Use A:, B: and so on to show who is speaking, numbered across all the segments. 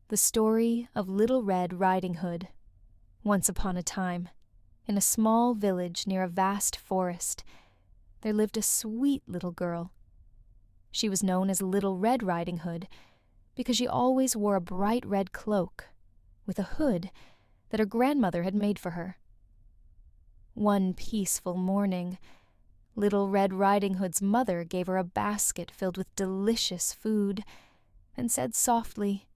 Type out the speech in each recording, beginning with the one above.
A: The story of Little Red Riding Hood. Once upon a time, in a small village near a vast forest, there lived a sweet little girl. She was known as Little Red Riding Hood because she always wore a bright red cloak with a hood that her grandmother had made for her. One peaceful morning, Little Red Riding Hood's mother gave her a basket filled with delicious food and said softly,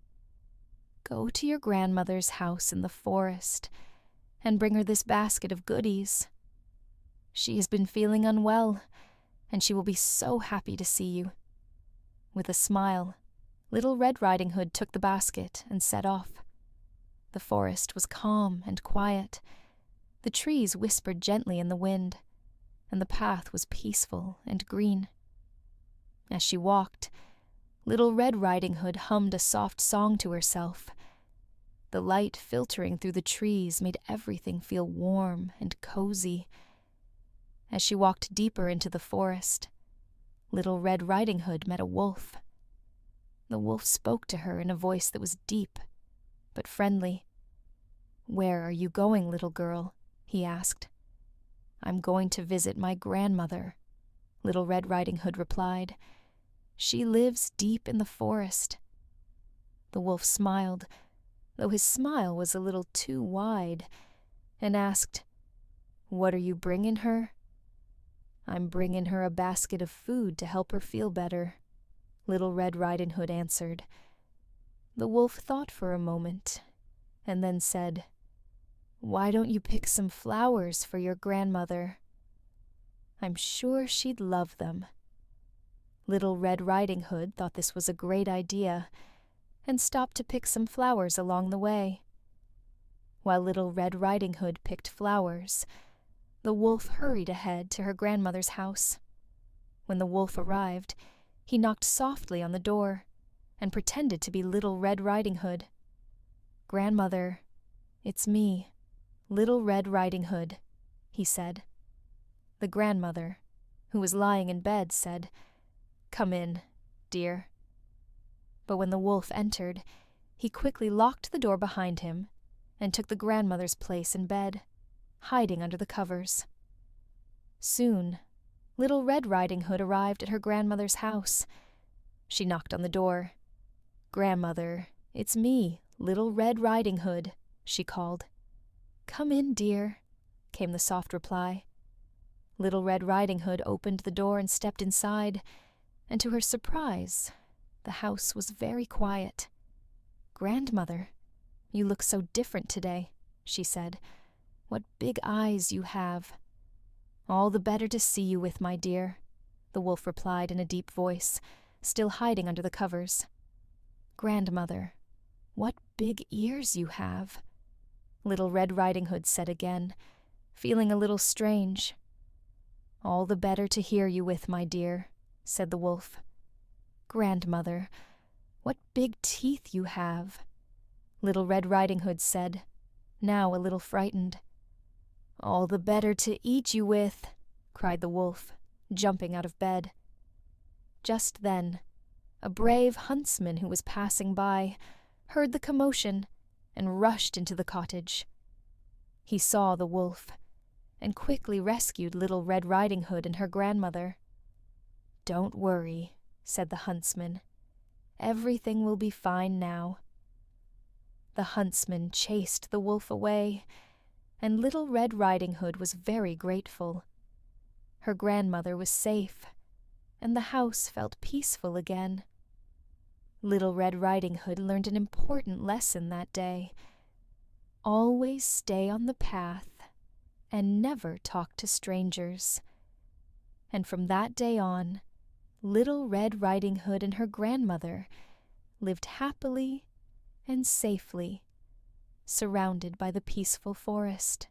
A: "Go to your grandmother's house in the forest and bring her this basket of goodies. She has been feeling unwell, and she will be so happy to see you." With a smile, Little Red Riding Hood took the basket and set off. The forest was calm and quiet. The trees whispered gently in the wind, and the path was peaceful and green. As she walked, Little Red Riding Hood hummed a soft song to herself. The light filtering through the trees made everything feel warm and cozy. As she walked deeper into the forest, Little Red Riding Hood met a wolf. The wolf spoke to her in a voice that was deep but friendly. "Where are you going, little girl?" he asked. "I'm going to visit my grandmother," Little Red Riding Hood replied. "She lives deep in the forest." The wolf smiled, though his smile was a little too wide, and asked, "What are you bringing her?" "I'm bringing her a basket of food to help her feel better," Little Red Riding Hood answered. The wolf thought for a moment, and then said, "Why don't you pick some flowers for your grandmother? I'm sure she'd love them." Little Red Riding Hood thought this was a great idea, and stopped to pick some flowers along the way. While Little Red Riding Hood picked flowers, the wolf hurried ahead to her grandmother's house. When the wolf arrived, he knocked softly on the door and pretended to be Little Red Riding Hood. "Grandmother, it's me, Little Red Riding Hood," he said. The grandmother, who was lying in bed, said, "Come in, dear." But when the wolf entered, he quickly locked the door behind him and took the grandmother's place in bed, hiding under the covers. Soon, Little Red Riding Hood arrived at her grandmother's house. She knocked on the door. "Grandmother, it's me, Little Red Riding Hood," she called. "Come in, dear," came the soft reply. Little Red Riding Hood opened the door and stepped inside, and to her surprise, the house was very quiet. "Grandmother, you look so different today," she said. "What big eyes you have." "All the better to see you with, my dear," the wolf replied in a deep voice, still hiding under the covers. "Grandmother, what big ears you have," Little Red Riding Hood said again, feeling a little strange. "All the better to hear you with, my dear," said the wolf. "Grandmother, what big teeth you have," Little Red Riding Hood said, now a little frightened. "All the better to eat you with," cried the wolf, jumping out of bed. Just then, a brave huntsman who was passing by heard the commotion and rushed into the cottage. He saw the wolf and quickly rescued Little Red Riding Hood and her grandmother. "Don't worry," said the huntsman. "Everything will be fine now." The huntsman chased the wolf away, and Little Red Riding Hood was very grateful. Her grandmother was safe, and the house felt peaceful again. Little Red Riding Hood learned an important lesson that day. Always stay on the path and never talk to strangers. And from that day on, Little Red Riding Hood and her grandmother lived happily and safely, surrounded by the peaceful forest.